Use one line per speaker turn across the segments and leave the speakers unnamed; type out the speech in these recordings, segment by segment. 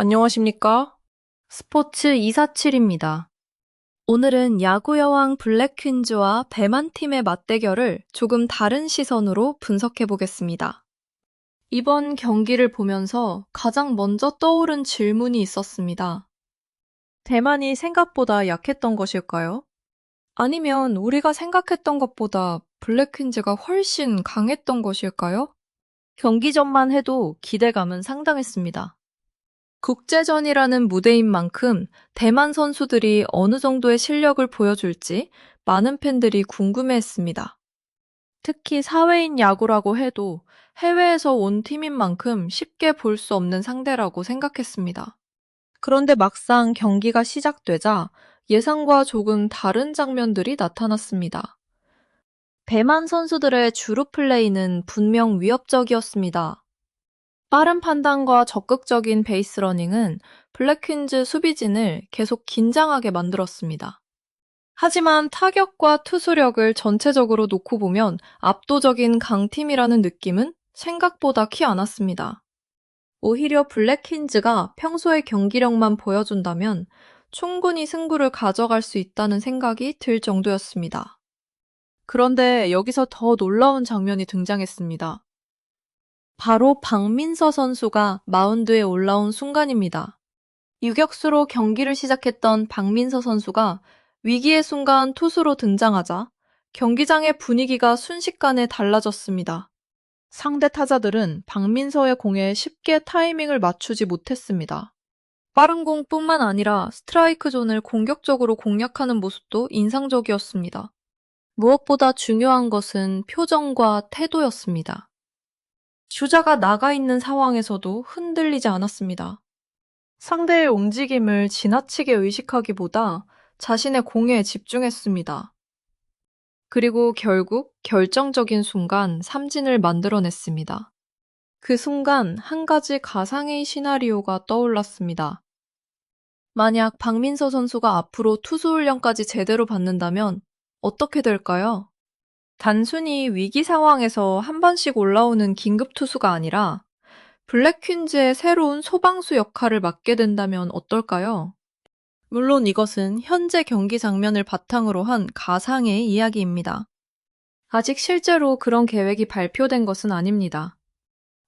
안녕하십니까? 스포츠 247입니다. 오늘은 야구 여왕 블랙퀸즈와 배만팀의 맞대결을 조금 다른 시선으로 분석해 보겠습니다. 이번 경기를 보면서 가장 먼저 떠오른 질문이 있었습니다. 대만이 생각보다 약했던 것일까요? 아니면 우리가 생각했던 것보다 블랙퀸즈가 훨씬 강했던 것일까요? 경기 전만 해도 기대감은 상당했습니다. 국제전이라는 무대인 만큼 대만 선수들이 어느 정도의 실력을 보여줄지 많은 팬들이 궁금해했습니다. 특히 사회인 야구라고 해도 해외에서 온 팀인 만큼 쉽게 볼 수 없는 상대라고 생각했습니다. 그런데 막상 경기가 시작되자 예상과 조금 다른 장면들이 나타났습니다. 대만 선수들의 주루 플레이는 분명 위협적이었습니다. 빠른 판단과 적극적인 베이스러닝은 블랙퀸즈 수비진을 계속 긴장하게 만들었습니다. 하지만 타격과 투수력을 전체적으로 놓고 보면 압도적인 강팀이라는 느낌은 생각보다 키 않았습니다. 오히려 블랙퀸즈가 평소의 경기력만 보여준다면 충분히 승부를 가져갈 수 있다는 생각이 들 정도였습니다. 그런데 여기서 더 놀라운 장면이 등장했습니다. 바로 박민서 선수가 마운드에 올라온 순간입니다. 유격수로 경기를 시작했던 박민서 선수가 위기의 순간 투수로 등장하자 경기장의 분위기가 순식간에 달라졌습니다. 상대 타자들은 박민서의 공에 쉽게 타이밍을 맞추지 못했습니다. 빠른 공뿐만 아니라 스트라이크 존을 공격적으로 공략하는 모습도 인상적이었습니다. 무엇보다 중요한 것은 표정과 태도였습니다. 주자가 나가 있는 상황에서도 흔들리지 않았습니다. 상대의 움직임을 지나치게 의식하기보다 자신의 공에 집중했습니다. 그리고 결국 결정적인 순간 삼진을 만들어냈습니다. 그 순간 한 가지 가상의 시나리오가 떠올랐습니다. 만약 박민서 선수가 앞으로 투수 훈련까지 제대로 받는다면 어떻게 될까요? 단순히 위기 상황에서 한 번씩 올라오는 긴급 투수가 아니라 블랙퀸즈의 새로운 소방수 역할을 맡게 된다면 어떨까요? 물론 이것은 현재 경기 장면을 바탕으로 한 가상의 이야기입니다. 아직 실제로 그런 계획이 발표된 것은 아닙니다.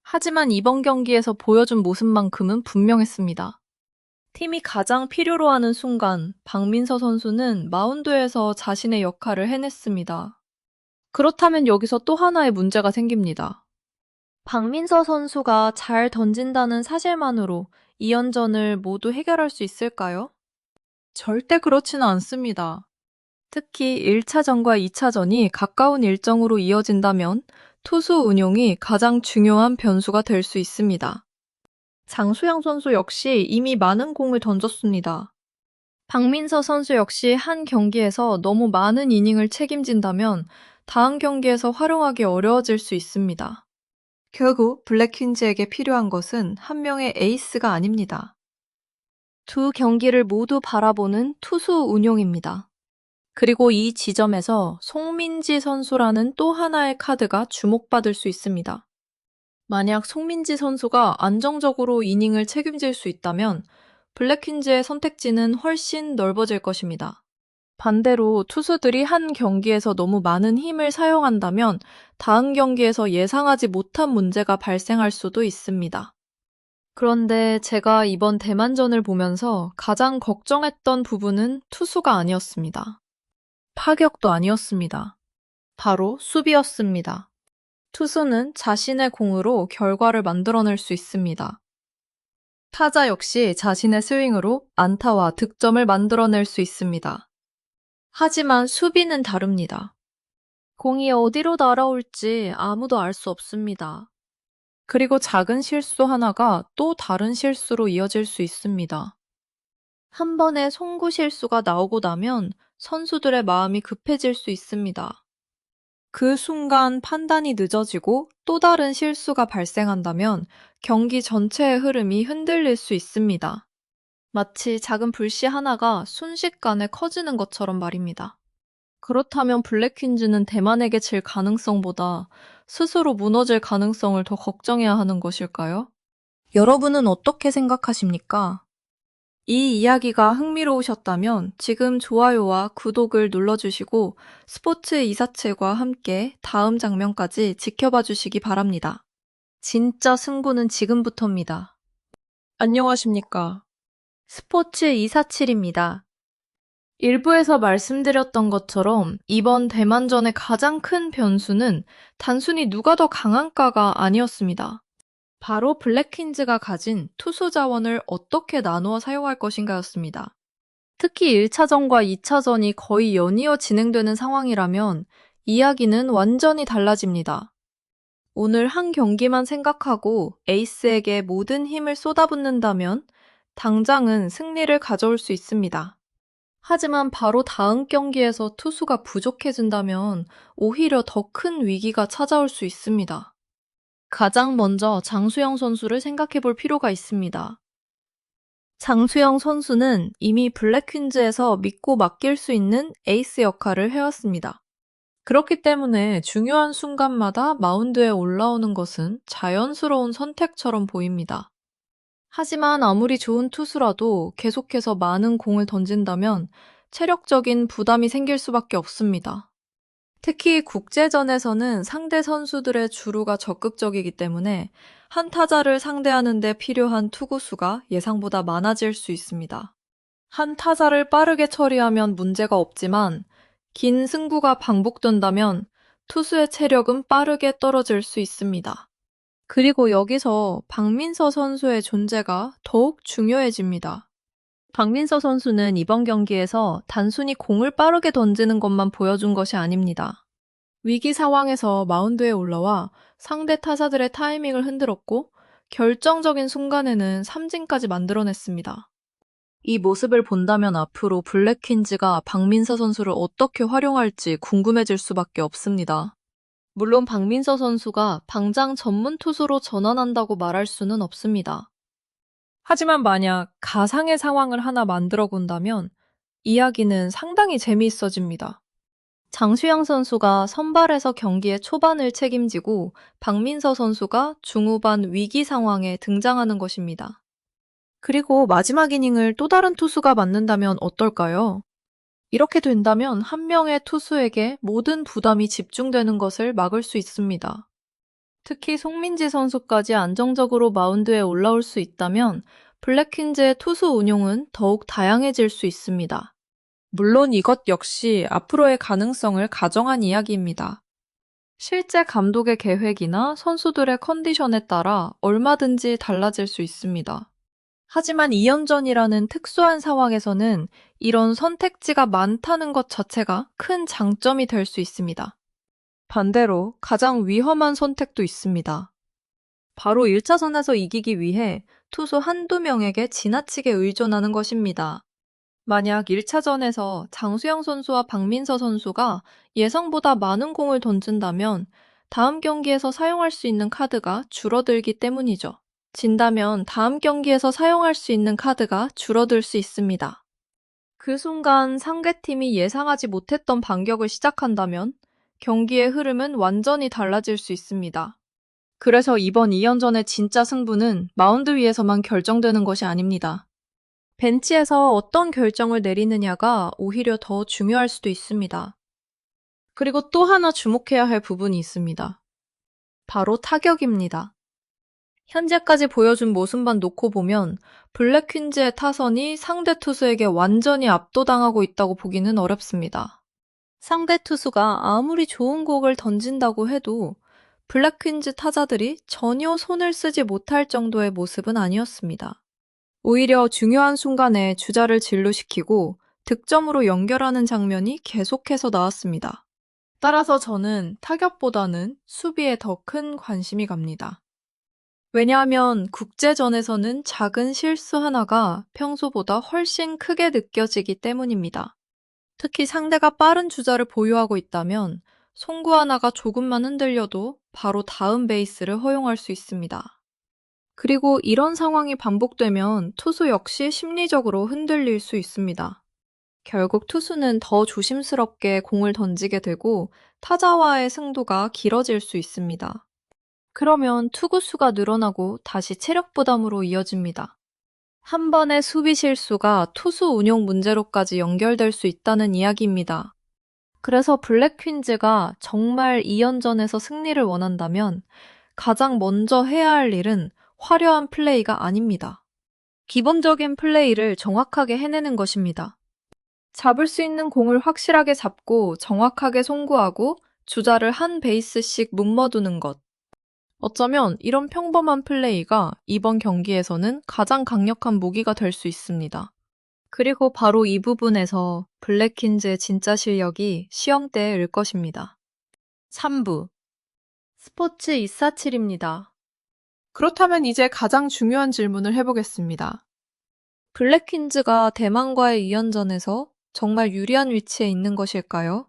하지만 이번 경기에서 보여준 모습만큼은 분명했습니다. 팀이 가장 필요로 하는 순간 박민서 선수는 마운드에서 자신의 역할을 해냈습니다. 그렇다면 여기서 또 하나의 문제가 생깁니다. 박민서 선수가 잘 던진다는 사실만으로 2연전을 모두 해결할 수 있을까요? 절대 그렇지는 않습니다. 특히 1차전과 2차전이 가까운 일정으로 이어진다면 투수 운용이 가장 중요한 변수가 될 수 있습니다. 장수양 선수 역시 이미 많은 공을 던졌습니다. 박민서 선수 역시 한 경기에서 너무 많은 이닝을 책임진다면 다음 경기에서 활용하기 어려워질 수 있습니다. 결국 블랙퀸즈에게 필요한 것은 한 명의 에이스가 아닙니다. 두 경기를 모두 바라보는 투수 운용입니다. 그리고 이 지점에서 송민지 선수라는 또 하나의 카드가 주목받을 수 있습니다. 만약 송민지 선수가 안정적으로 이닝을 책임질 수 있다면 블랙퀸즈의 선택지는 훨씬 넓어질 것입니다. 반대로 투수들이 한 경기에서 너무 많은 힘을 사용한다면 다음 경기에서 예상하지 못한 문제가 발생할 수도 있습니다. 그런데 제가 이번 대만전을 보면서 가장 걱정했던 부분은 투수가 아니었습니다. 타격도 아니었습니다. 바로 수비였습니다. 투수는 자신의 공으로 결과를 만들어낼 수 있습니다. 타자 역시 자신의 스윙으로 안타와 득점을 만들어낼 수 있습니다. 하지만 수비는 다릅니다. 공이 어디로 날아올지 아무도 알 수 없습니다. 그리고 작은 실수 하나가 또 다른 실수로 이어질 수 있습니다. 한 번의 송구 실수가 나오고 나면 선수들의 마음이 급해질 수 있습니다. 그 순간 판단이 늦어지고 또 다른 실수가 발생한다면 경기 전체의 흐름이 흔들릴 수 있습니다. 마치 작은 불씨 하나가 순식간에 커지는 것처럼 말입니다. 그렇다면 블랙퀸즈는 대만에게 질 가능성보다 스스로 무너질 가능성을 더 걱정해야 하는 것일까요? 여러분은 어떻게 생각하십니까? 이 이야기가 흥미로우셨다면 지금 좋아요와 구독을 눌러주시고 스포츠 이사칠과 함께 다음 장면까지 지켜봐 주시기 바랍니다. 진짜 승부는 지금부터입니다. 안녕하십니까. 스포츠 247입니다. 일부에서 말씀드렸던 것처럼 이번 대만전의 가장 큰 변수는 단순히 누가 더 강한가가 아니었습니다. 바로 블랙퀸즈가 가진 투수 자원을 어떻게 나누어 사용할 것인가였습니다. 특히 1차전과 2차전이 거의 연이어 진행되는 상황이라면 이야기는 완전히 달라집니다. 오늘 한 경기만 생각하고 에이스에게 모든 힘을 쏟아붓는다면 당장은 승리를 가져올 수 있습니다. 하지만 바로 다음 경기에서 투수가 부족해진다면 오히려 더 큰 위기가 찾아올 수 있습니다. 가장 먼저 장수영 선수를 생각해 볼 필요가 있습니다. 장수영 선수는 이미 블랙퀸즈에서 믿고 맡길 수 있는 에이스 역할을 해왔습니다. 그렇기 때문에 중요한 순간마다 마운드에 올라오는 것은 자연스러운 선택처럼 보입니다. 하지만 아무리 좋은 투수라도 계속해서 많은 공을 던진다면 체력적인 부담이 생길 수밖에 없습니다. 특히 국제전에서는 상대 선수들의 주루가 적극적이기 때문에 한 타자를 상대하는 데 필요한 투구수가 예상보다 많아질 수 있습니다. 한 타자를 빠르게 처리하면 문제가 없지만 긴 승부가 반복된다면 투수의 체력은 빠르게 떨어질 수 있습니다. 그리고 여기서 박민서 선수의 존재가 더욱 중요해집니다. 박민서 선수는 이번 경기에서 단순히 공을 빠르게 던지는 것만 보여준 것이 아닙니다. 위기 상황에서 마운드에 올라와 상대 타자들의 타이밍을 흔들었고 결정적인 순간에는 삼진까지 만들어냈습니다. 이 모습을 본다면 앞으로 블랙퀸즈가 박민서 선수를 어떻게 활용할지 궁금해질 수밖에 없습니다. 물론 박민서 선수가 당장 전문 투수로 전환한다고 말할 수는 없습니다. 하지만 만약 가상의 상황을 하나 만들어 본다면 이야기는 상당히 재미있어집니다. 장수영 선수가 선발에서 경기의 초반을 책임지고 박민서 선수가 중후반 위기 상황에 등장하는 것입니다. 그리고 마지막 이닝을 또 다른 투수가 맡는다면 어떨까요? 이렇게 된다면 한 명의 투수에게 모든 부담이 집중되는 것을 막을 수 있습니다. 특히 송민지 선수까지 안정적으로 마운드에 올라올 수 있다면 블랙퀸즈의 투수 운용은 더욱 다양해질 수 있습니다. 물론 이것 역시 앞으로의 가능성을 가정한 이야기입니다. 실제 감독의 계획이나 선수들의 컨디션에 따라 얼마든지 달라질 수 있습니다. 하지만 2연전이라는 특수한 상황에서는 이런 선택지가 많다는 것 자체가 큰 장점이 될 수 있습니다. 반대로 가장 위험한 선택도 있습니다. 바로 1차전에서 이기기 위해 투수 한두 명에게 지나치게 의존하는 것입니다. 만약 1차전에서 장수영 선수와 박민서 선수가 예상보다 많은 공을 던진다면 다음 경기에서 사용할 수 있는 카드가 줄어들기 때문이죠. 진다면 다음 경기에서 사용할 수 있는 카드가 줄어들 수 있습니다. 그 순간 상대팀이 예상하지 못했던 반격을 시작한다면 경기의 흐름은 완전히 달라질 수 있습니다. 그래서 이번 2연전의 진짜 승부는 마운드 위에서만 결정되는 것이 아닙니다. 벤치에서 어떤 결정을 내리느냐가 오히려 더 중요할 수도 있습니다. 그리고 또 하나 주목해야 할 부분이 있습니다. 바로 타격입니다. 현재까지 보여준 모습만 놓고 보면 블랙퀸즈의 타선이 상대 투수에게 완전히 압도당하고 있다고 보기는 어렵습니다. 상대 투수가 아무리 좋은 공을 던진다고 해도 블랙퀸즈 타자들이 전혀 손을 쓰지 못할 정도의 모습은 아니었습니다. 오히려 중요한 순간에 주자를 진루시키고 득점으로 연결하는 장면이 계속해서 나왔습니다. 따라서 저는 타격보다는 수비에 더 큰 관심이 갑니다. 왜냐하면 국제전에서는 작은 실수 하나가 평소보다 훨씬 크게 느껴지기 때문입니다. 특히 상대가 빠른 주자를 보유하고 있다면 송구 하나가 조금만 흔들려도 바로 다음 베이스를 허용할 수 있습니다. 그리고 이런 상황이 반복되면 투수 역시 심리적으로 흔들릴 수 있습니다. 결국 투수는 더 조심스럽게 공을 던지게 되고 타자와의 승부가 길어질 수 있습니다. 그러면 투구수가 늘어나고 다시 체력 부담으로 이어집니다. 한 번의 수비 실수가 투수 운용 문제로까지 연결될 수 있다는 이야기입니다. 그래서 블랙 퀸즈가 정말 2연전에서 승리를 원한다면 가장 먼저 해야 할 일은 화려한 플레이가 아닙니다. 기본적인 플레이를 정확하게 해내는 것입니다. 잡을 수 있는 공을 확실하게 잡고 정확하게 송구하고 주자를 한 베이스씩 문머두는 것. 어쩌면 이런 평범한 플레이가 이번 경기에서는 가장 강력한 무기가 될 수 있습니다. 그리고 바로 이 부분에서 블랙퀸즈의 진짜 실력이 시험대에 을 것입니다. 3부 스포츠 247입니다.
그렇다면 이제 가장 중요한 질문을 해보겠습니다.
블랙퀸즈가 대만과의 2연전에서 정말 유리한 위치에 있는 것일까요?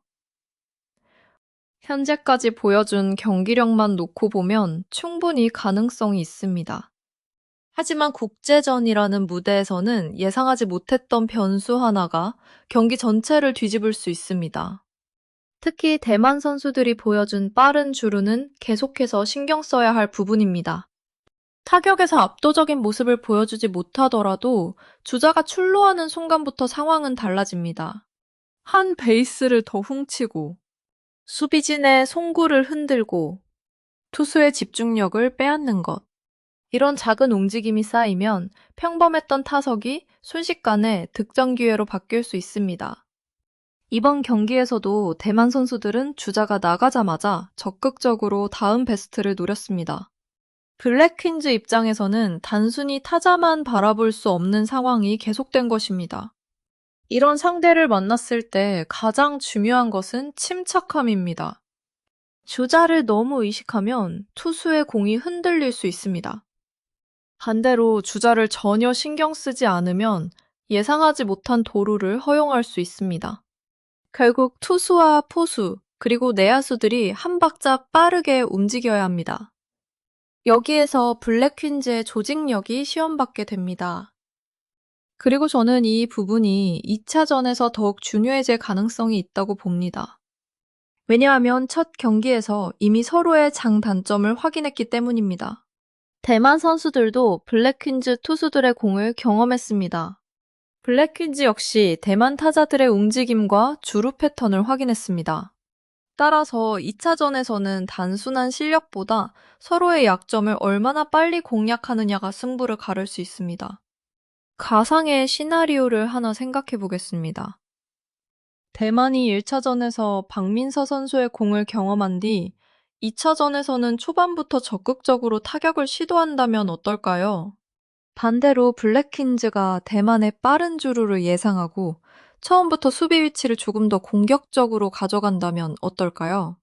현재까지 보여준 경기력만 놓고 보면 충분히 가능성이 있습니다. 하지만 국제전이라는 무대에서는 예상하지 못했던 변수 하나가 경기 전체를 뒤집을 수 있습니다. 특히 대만 선수들이 보여준 빠른 주루는 계속해서 신경 써야 할 부분입니다. 타격에서 압도적인 모습을 보여주지 못하더라도 주자가 출루하는 순간부터 상황은 달라집니다. 한 베이스를 더 훔치고 수비진의 송구를 흔들고 투수의 집중력을 빼앗는 것. 이런 작은 움직임이 쌓이면 평범했던 타석이 순식간에 득점 기회로 바뀔 수 있습니다. 이번 경기에서도 대만 선수들은 주자가 나가자마자 적극적으로 다음 베스트를 노렸습니다. 블랙 퀸즈 입장에서는 단순히 타자만 바라볼 수 없는 상황이 계속된 것입니다. 이런 상대를 만났을 때 가장 중요한 것은 침착함입니다. 주자를 너무 의식하면 투수의 공이 흔들릴 수 있습니다. 반대로 주자를 전혀 신경 쓰지 않으면 예상하지 못한 도루를 허용할 수 있습니다. 결국 투수와 포수, 그리고 내야수들이 한 박자 빠르게 움직여야 합니다. 여기에서 블랙 퀸즈의 조직력이 시험받게 됩니다. 그리고 저는 이 부분이 2차전에서 더욱 중요해질 가능성이 있다고 봅니다. 왜냐하면 첫 경기에서 이미 서로의 장단점을 확인했기 때문입니다. 대만 선수들도 블랙 퀸즈 투수들의 공을 경험했습니다. 블랙 퀸즈 역시 대만 타자들의 움직임과 주루 패턴을 확인했습니다. 따라서 2차전에서는 단순한 실력보다 서로의 약점을 얼마나 빨리 공략하느냐가 승부를 가를 수 있습니다. 가상의 시나리오를 하나 생각해 보겠습니다. 대만이 1차전에서 박민서 선수의 공을 경험한 뒤 2차전에서는 초반부터 적극적으로 타격을 시도한다면 어떨까요? 반대로 블랙퀸즈가 대만의 빠른 주루를 예상하고 처음부터 수비 위치를 조금 더 공격적으로 가져간다면 어떨까요?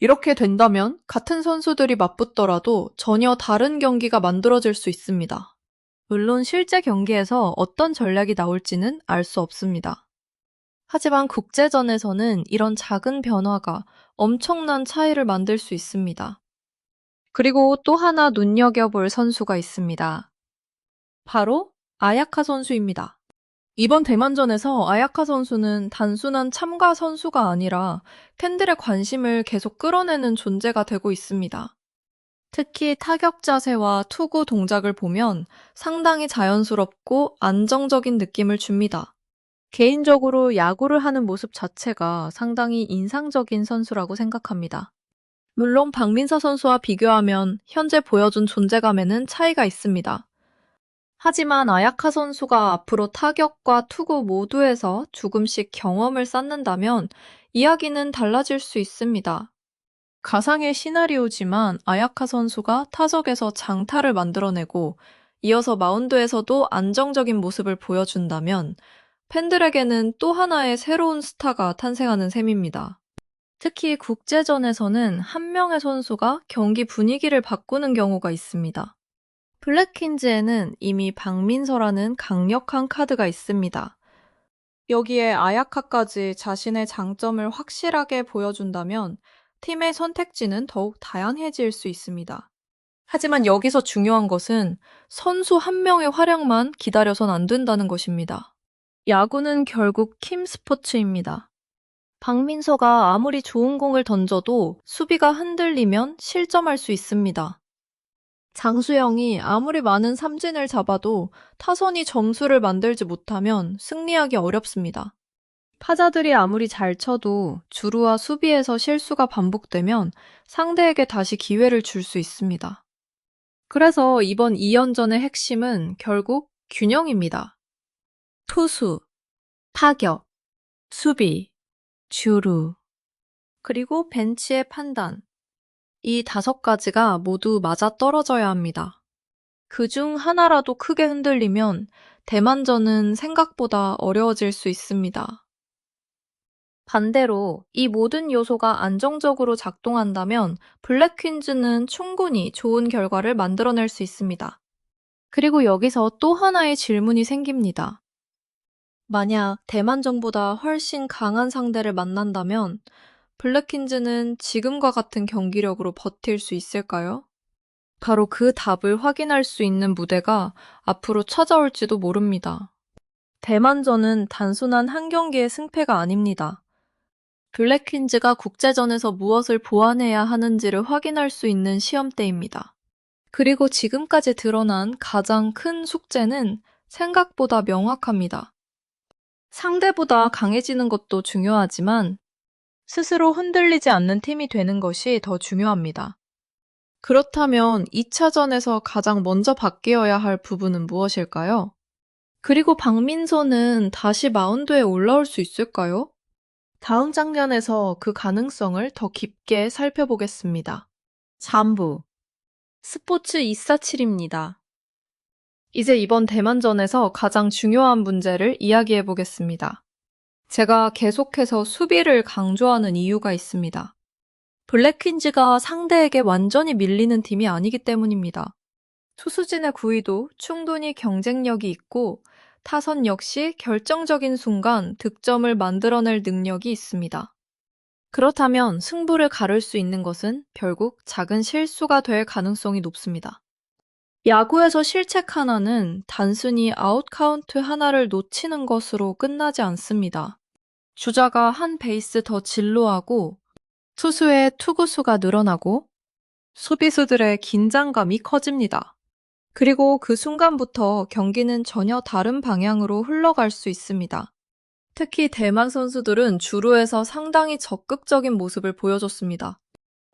이렇게 된다면 같은 선수들이 맞붙더라도 전혀 다른 경기가 만들어질 수 있습니다. 물론 실제 경기에서 어떤 전략이 나올지는 알 수 없습니다. 하지만 국제전에서는 이런 작은 변화가 엄청난 차이를 만들 수 있습니다. 그리고 또 하나 눈여겨볼 선수가 있습니다. 바로 아야카 선수입니다. 이번 대만전에서 아야카 선수는 단순한 참가 선수가 아니라 팬들의 관심을 계속 끌어내는 존재가 되고 있습니다. 특히 타격 자세와 투구 동작을 보면 상당히 자연스럽고 안정적인 느낌을 줍니다. 개인적으로 야구를 하는 모습 자체가 상당히 인상적인 선수라고 생각합니다. 물론 박민서 선수와 비교하면 현재 보여준 존재감에는 차이가 있습니다. 하지만 아야카 선수가 앞으로 타격과 투구 모두에서 조금씩 경험을 쌓는다면 이야기는 달라질 수 있습니다. 가상의 시나리오지만 아야카 선수가 타석에서 장타를 만들어내고 이어서 마운드에서도 안정적인 모습을 보여준다면 팬들에게는 또 하나의 새로운 스타가 탄생하는 셈입니다. 특히 국제전에서는 한 명의 선수가 경기 분위기를 바꾸는 경우가 있습니다. 블랙퀸즈에는 이미 박민서라는 강력한 카드가 있습니다. 여기에 아야카까지 자신의 장점을 확실하게 보여준다면 팀의 선택지는 더욱 다양해질 수 있습니다. 하지만 여기서 중요한 것은 선수 한 명의 활약만 기다려선 안 된다는 것입니다. 야구는 결국 팀 스포츠입니다. 박민서가 아무리 좋은 공을 던져도 수비가 흔들리면 실점할 수 있습니다. 장수영이 아무리 많은 삼진을 잡아도 타선이 점수를 만들지 못하면 승리하기 어렵습니다. 타자들이 아무리 잘 쳐도 주루와 수비에서 실수가 반복되면 상대에게 다시 기회를 줄 수 있습니다. 그래서 이번 2연전의 핵심은 결국 균형입니다. 투수, 타격, 수비, 주루, 그리고 벤치의 판단. 이 5가지가 모두 맞아떨어져야 합니다. 그중 하나라도 크게 흔들리면 대만전은 생각보다 어려워질 수 있습니다. 반대로 이 모든 요소가 안정적으로 작동한다면 블랙퀸즈는 충분히 좋은 결과를 만들어낼 수 있습니다. 그리고 여기서 또 하나의 질문이 생깁니다. 만약 대만전보다 훨씬 강한 상대를 만난다면 블랙퀸즈는 지금과 같은 경기력으로 버틸 수 있을까요? 바로 그 답을 확인할 수 있는 무대가 앞으로 찾아올지도 모릅니다. 대만전은 단순한 한 경기의 승패가 아닙니다. 블랙퀸즈가 국제전에서 무엇을 보완해야 하는지를 확인할 수 있는 시험대입니다. 그리고 지금까지 드러난 가장 큰 숙제는 생각보다 명확합니다. 상대보다 강해지는 것도 중요하지만 스스로 흔들리지 않는 팀이 되는 것이 더 중요합니다. 그렇다면 2차전에서 가장 먼저 바뀌어야 할 부분은 무엇일까요? 그리고 박민서는 다시 마운드에 올라올 수 있을까요? 다음 장면에서 그 가능성을 더 깊게 살펴보겠습니다. 잠부 스포츠 247입니다. 이제 이번 대만전에서 가장 중요한 문제를 이야기해 보겠습니다. 제가 계속해서 수비를 강조하는 이유가 있습니다. 블랙퀸즈가 상대에게 완전히 밀리는 팀이 아니기 때문입니다. 투수진의 구위도 충분히 경쟁력이 있고 타선 역시 결정적인 순간 득점을 만들어낼 능력이 있습니다. 그렇다면 승부를 가를 수 있는 것은 결국 작은 실수가 될 가능성이 높습니다. 야구에서 실책 하나는 단순히 아웃 카운트 하나를 놓치는 것으로 끝나지 않습니다. 주자가 한 베이스 더 진로하고 투수의 투구수가 늘어나고 수비수들의 긴장감이 커집니다. 그리고 그 순간부터 경기는 전혀 다른 방향으로 흘러갈 수 있습니다. 특히 대만 선수들은 주루에서 상당히 적극적인 모습을 보여줬습니다.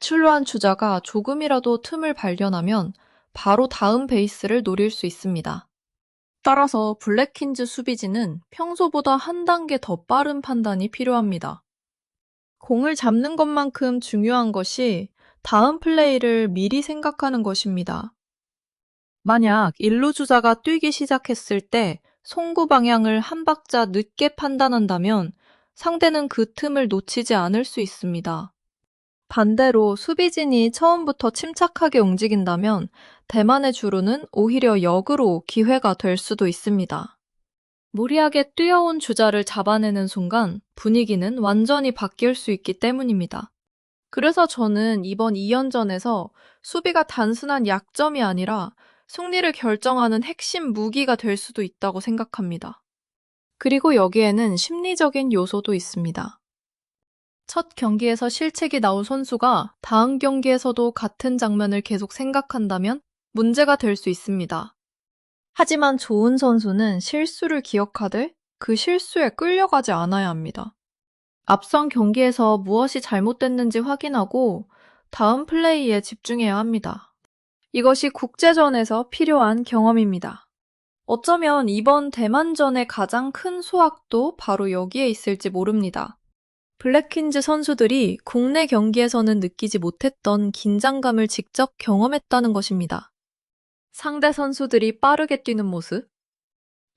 출루한 주자가 조금이라도 틈을 발견하면 바로 다음 베이스를 노릴 수 있습니다. 따라서 블랙퀸즈 수비진은 평소보다 한 단계 더 빠른 판단이 필요합니다. 공을 잡는 것만큼 중요한 것이 다음 플레이를 미리 생각하는 것입니다. 만약 1루 주자가 뛰기 시작했을 때 송구 방향을 한 박자 늦게 판단한다면 상대는 그 틈을 놓치지 않을 수 있습니다. 반대로 수비진이 처음부터 침착하게 움직인다면 대만의 주루는 오히려 역으로 기회가 될 수도 있습니다. 무리하게 뛰어온 주자를 잡아내는 순간 분위기는 완전히 바뀔 수 있기 때문입니다. 그래서 저는 이번 2연전에서 수비가 단순한 약점이 아니라 승리를 결정하는 핵심 무기가 될 수도 있다고 생각합니다. 그리고 여기에는 심리적인 요소도 있습니다. 첫 경기에서 실책이 나온 선수가 다음 경기에서도 같은 장면을 계속 생각한다면 문제가 될 수 있습니다. 하지만 좋은 선수는 실수를 기억하되 그 실수에 끌려가지 않아야 합니다. 앞선 경기에서 무엇이 잘못됐는지 확인하고 다음 플레이에 집중해야 합니다. 이것이 국제전에서 필요한 경험입니다. 어쩌면 이번 대만전의 가장 큰 수확도 바로 여기에 있을지 모릅니다. 블랙퀸즈 선수들이 국내 경기에서는 느끼지 못했던 긴장감을 직접 경험했다는 것입니다. 상대 선수들이 빠르게 뛰는 모습,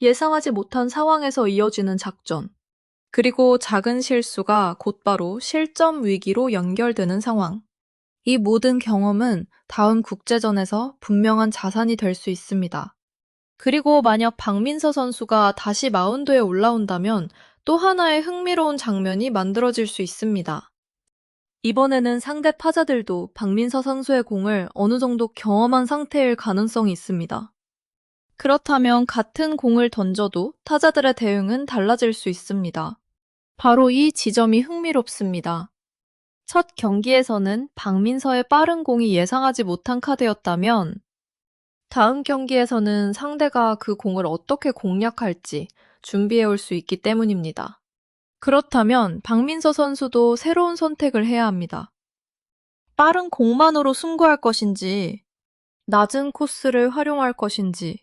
예상하지 못한 상황에서 이어지는 작전, 그리고 작은 실수가 곧바로 실점 위기로 연결되는 상황. 이 모든 경험은 다음 국제전에서 분명한 자산이 될 수 있습니다. 그리고 만약 박민서 선수가 다시 마운드에 올라온다면 또 하나의 흥미로운 장면이 만들어질 수 있습니다. 이번에는 상대 타자들도 박민서 선수의 공을 어느 정도 경험한 상태일 가능성이 있습니다. 그렇다면 같은 공을 던져도 타자들의 대응은 달라질 수 있습니다. 바로 이 지점이 흥미롭습니다. 첫 경기에서는 박민서의 빠른 공이 예상하지 못한 카드였다면 다음 경기에서는 상대가 그 공을 어떻게 공략할지 준비해 올 수 있기 때문입니다. 그렇다면 박민서 선수도 새로운 선택을 해야 합니다. 빠른 공만으로 승부할 것인지, 낮은 코스를 활용할 것인지,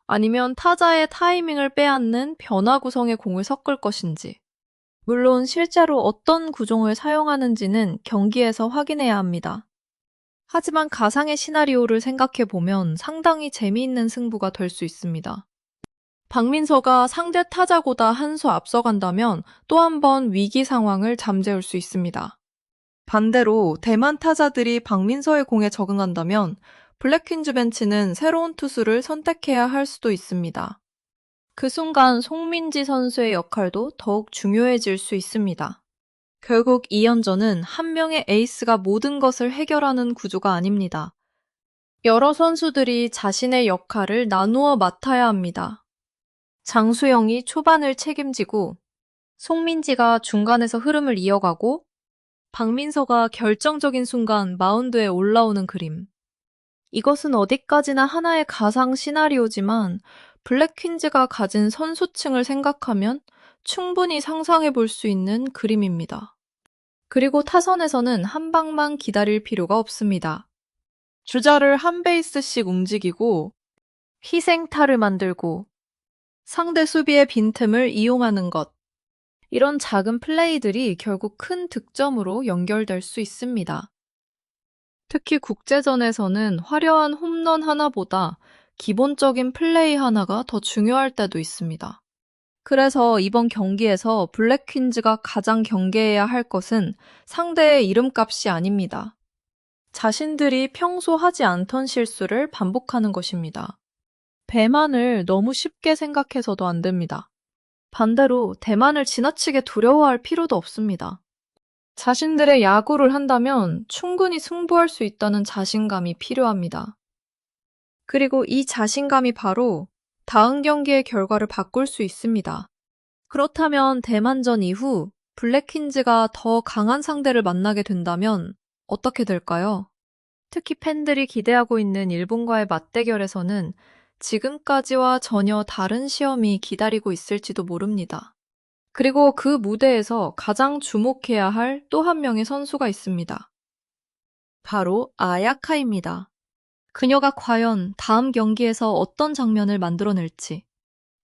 아니면 타자의 타이밍을 빼앗는 변화 구성의 공을 섞을 것인지. 물론 실제로 어떤 구종을 사용하는지는 경기에서 확인해야 합니다. 하지만 가상의 시나리오를 생각해보면 상당히 재미있는 승부가 될 수 있습니다. 박민서가 상대 타자보다 한 수 앞서간다면 또 한 번 위기 상황을 잠재울 수 있습니다. 반대로 대만 타자들이 박민서의 공에 적응한다면 블랙퀸즈 벤치는 새로운 투수를 선택해야 할 수도 있습니다. 그 순간 송민지 선수의 역할도 더욱 중요해질 수 있습니다. 결국 2연전은 한 명의 에이스가 모든 것을 해결하는 구조가 아닙니다. 여러 선수들이 자신의 역할을 나누어 맡아야 합니다. 장수영이 초반을 책임지고 송민지가 중간에서 흐름을 이어가고 박민서가 결정적인 순간 마운드에 올라오는 그림. 이것은 어디까지나 하나의 가상 시나리오지만 블랙퀸즈가 가진 선수층을 생각하면 충분히 상상해 볼 수 있는 그림입니다. 그리고 타선에서는 한 방만 기다릴 필요가 없습니다. 주자를 한 베이스씩 움직이고 희생타를 만들고 상대 수비의 빈틈을 이용하는 것. 이런 작은 플레이들이 결국 큰 득점으로 연결될 수 있습니다. 특히 국제전에서는 화려한 홈런 하나보다 기본적인 플레이 하나가 더 중요할 때도 있습니다. 그래서 이번 경기에서 블랙퀸즈가 가장 경계해야 할 것은 상대의 이름값이 아닙니다. 자신들이 평소 하지 않던 실수를 반복하는 것입니다. 배만을 너무 쉽게 생각해서도 안 됩니다. 반대로 대만을 지나치게 두려워할 필요도 없습니다. 자신들의 야구를 한다면 충분히 승부할 수 있다는 자신감이 필요합니다. 그리고 이 자신감이 바로 다음 경기의 결과를 바꿀 수 있습니다. 그렇다면 대만전 이후 블랙퀸즈가 더 강한 상대를 만나게 된다면 어떻게 될까요? 특히 팬들이 기대하고 있는 일본과의 맞대결에서는 지금까지와 전혀 다른 시험이 기다리고 있을지도 모릅니다. 그리고 그 무대에서 가장 주목해야 할 또 한 명의 선수가 있습니다. 바로 아야카입니다. 그녀가 과연 다음 경기에서 어떤 장면을 만들어낼지.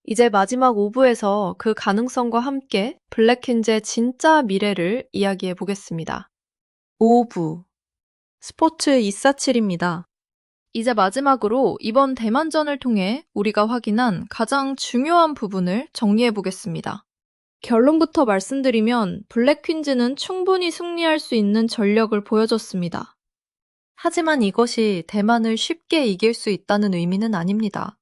이제 마지막 5부에서 그 가능성과 함께 블랙퀸즈의 진짜 미래를 이야기해 보겠습니다. 5부 스포츠 247입니다. 이제 마지막으로 이번 대만전을 통해 우리가 확인한 가장 중요한 부분을 정리해 보겠습니다. 결론부터 말씀드리면 블랙퀸즈는 충분히 승리할 수 있는 전력을 보여줬습니다. 하지만 이것이 대만을 쉽게 이길 수 있다는 의미는 아닙니다.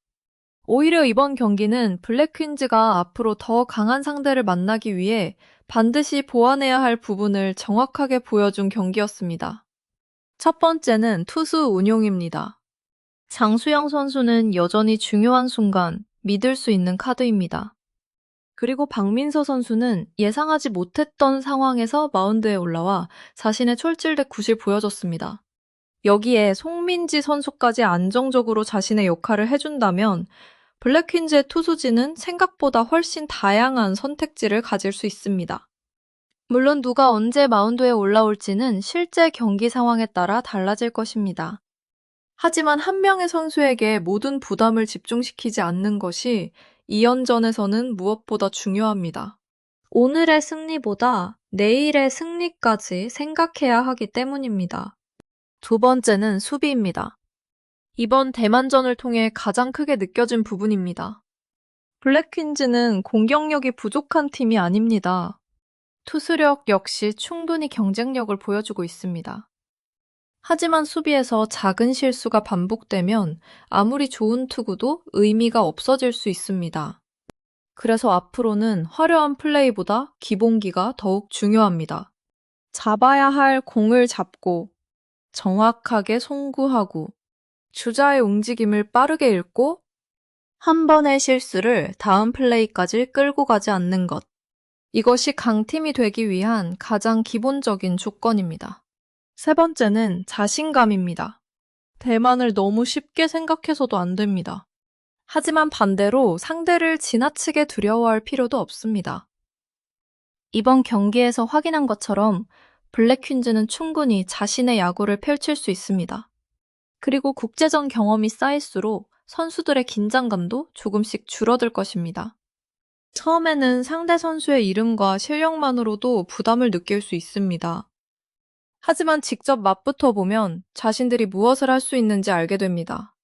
오히려 이번 경기는 블랙퀸즈가 앞으로 더 강한 상대를 만나기 위해 반드시 보완해야 할 부분을 정확하게 보여준 경기였습니다. 첫 번째는 투수 운용입니다. 장수영 선수는 여전히 중요한 순간 믿을 수 있는 카드입니다. 그리고 박민서 선수는 예상하지 못했던 상황에서 마운드에 올라와 자신의 철질된 굿을 보여줬습니다. 여기에 송민지 선수까지 안정적으로 자신의 역할을 해준다면 블랙퀸즈의 투수진은 생각보다 훨씬 다양한 선택지를 가질 수 있습니다. 물론 누가 언제 마운드에 올라올지는 실제 경기 상황에 따라 달라질 것입니다. 하지만 한 명의 선수에게 모든 부담을 집중시키지 않는 것이 2연전에서는 무엇보다 중요합니다. 오늘의 승리보다 내일의 승리까지 생각해야 하기 때문입니다. 두 번째는 수비입니다. 이번 대만전을 통해 가장 크게 느껴진 부분입니다. 블랙퀸즈는 공격력이 부족한 팀이 아닙니다. 투수력 역시 충분히 경쟁력을 보여주고 있습니다. 하지만 수비에서 작은 실수가 반복되면 아무리 좋은 투구도 의미가 없어질 수 있습니다. 그래서 앞으로는 화려한 플레이보다 기본기가 더욱 중요합니다. 잡아야 할 공을 잡고 정확하게 송구하고 주자의 움직임을 빠르게 읽고 한 번의 실수를 다음 플레이까지 끌고 가지 않는 것. 이것이 강팀이 되기 위한 가장 기본적인 조건입니다. 세 번째는 자신감입니다. 대만을 너무 쉽게 생각해서도 안 됩니다. 하지만 반대로 상대를 지나치게 두려워할 필요도 없습니다. 이번 경기에서 확인한 것처럼 블랙퀸즈는 충분히 자신의 야구를 펼칠 수 있습니다. 그리고 국제전 경험이 쌓일수록 선수들의 긴장감도 조금씩 줄어들 것입니다. 처음에는 상대 선수의 이름과 실력만으로도 부담을 느낄 수 있습니다. 하지만 직접 맞붙어 보면 자신들이 무엇을 할 수 있는지 알게 됩니다.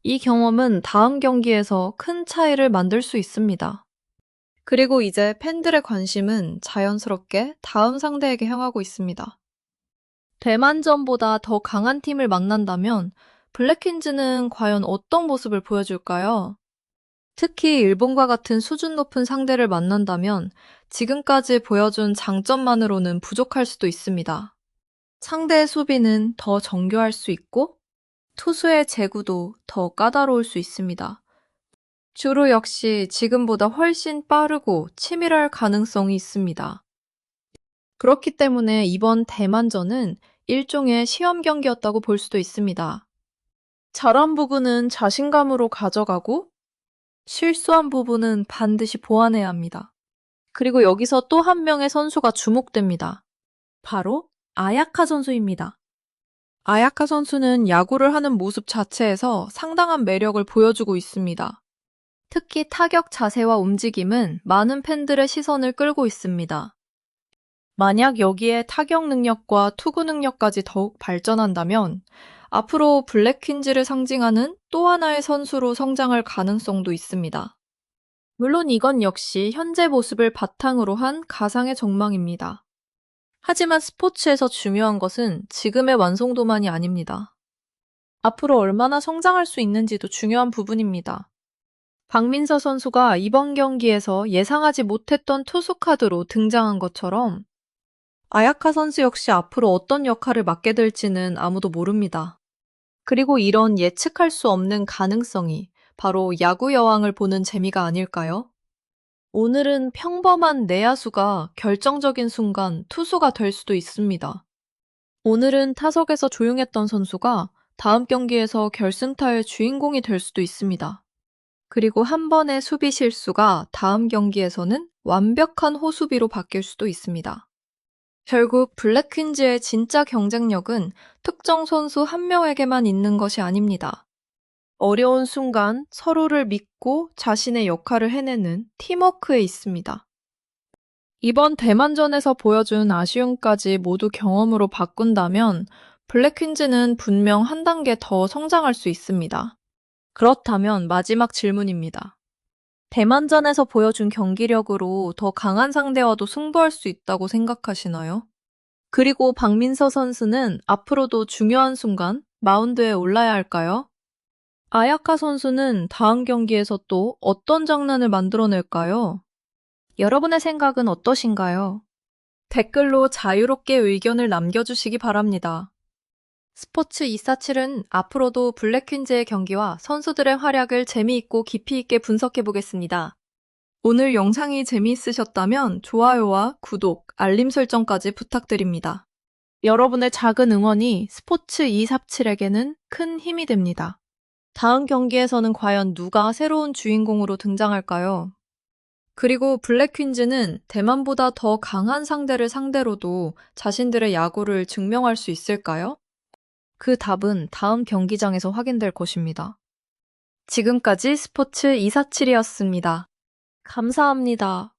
이 경험은 다음 경기에서 큰 차이를 만들 수 있습니다. 그리고 이제 팬들의 관심은 자연스럽게 다음 상대에게 향하고 있습니다. 대만전보다 더 강한 팀을 만난다면 블랙퀸즈는 과연 어떤 모습을 보여줄까요? 특히 일본과 같은 수준 높은 상대를 만난다면 지금까지 보여준 장점만으로는 부족할 수도 있습니다. 상대의 수비는 더 정교할 수 있고 투수의 제구도 더 까다로울 수 있습니다. 주루 역시 지금보다 훨씬 빠르고 치밀할 가능성이 있습니다. 그렇기 때문에 이번 대만전은 일종의 시험 경기였다고 볼 수도 있습니다. 잘한 부분은 자신감으로 가져가고 실수한 부분은 반드시 보완해야 합니다. 그리고 여기서 또 한 명의 선수가 주목됩니다. 바로 아야카 선수입니다. 아야카 선수는 야구를 하는 모습 자체에서 상당한 매력을 보여주고 있습니다. 특히 타격 자세와 움직임은 많은 팬들의 시선을 끌고 있습니다. 만약 여기에 타격 능력과 투구 능력까지 더욱 발전한다면 앞으로 블랙퀸즈를 상징하는 또 하나의 선수로 성장할 가능성도 있습니다. 물론 이건 역시 현재 모습을 바탕으로 한 가상의 전망입니다. 하지만 스포츠에서 중요한 것은 지금의 완성도만이 아닙니다. 앞으로 얼마나 성장할 수 있는지도 중요한 부분입니다. 박민서 선수가 이번 경기에서 예상하지 못했던 투수 카드로 등장한 것처럼 아야카 선수 역시 앞으로 어떤 역할을 맡게 될지는 아무도 모릅니다. 그리고 이런 예측할 수 없는 가능성이 바로 야구 여왕을 보는 재미가 아닐까요? 오늘은 평범한 내야수가 결정적인 순간 투수가 될 수도 있습니다. 오늘은 타석에서 조용했던 선수가 다음 경기에서 결승타의 주인공이 될 수도 있습니다. 그리고 한 번의 수비 실수가 다음 경기에서는 완벽한 호수비로 바뀔 수도 있습니다. 결국 블랙퀸즈의 진짜 경쟁력은 특정 선수 한 명에게만 있는 것이 아닙니다. 어려운 순간 서로를 믿고 자신의 역할을 해내는 팀워크에 있습니다. 이번 대만전에서 보여준 아쉬움까지 모두 경험으로 바꾼다면 블랙퀸즈는 분명 한 단계 더 성장할 수 있습니다. 그렇다면 마지막 질문입니다. 대만전에서 보여준 경기력으로 더 강한 상대와도 승부할 수 있다고 생각하시나요? 그리고 박민서 선수는 앞으로도 중요한 순간 마운드에 올라야 할까요? 아야카 선수는 다음 경기에서 또 어떤 장난을 만들어낼까요? 여러분의 생각은 어떠신가요? 댓글로 자유롭게 의견을 남겨주시기 바랍니다. 스포츠 247은 앞으로도 블랙퀸즈의 경기와 선수들의 활약을 재미있고 깊이 있게 분석해보겠습니다. 오늘 영상이 재미있으셨다면 좋아요와 구독, 알림 설정까지 부탁드립니다. 여러분의 작은 응원이 스포츠 247에게는 큰 힘이 됩니다. 다음 경기에서는 과연 누가 새로운 주인공으로 등장할까요? 그리고 블랙퀸즈는 대만보다 더 강한 상대를 상대로도 자신들의 야구를 증명할 수 있을까요? 그 답은 다음 경기장에서 확인될 것입니다. 지금까지 스포츠 247이었습니다. 감사합니다.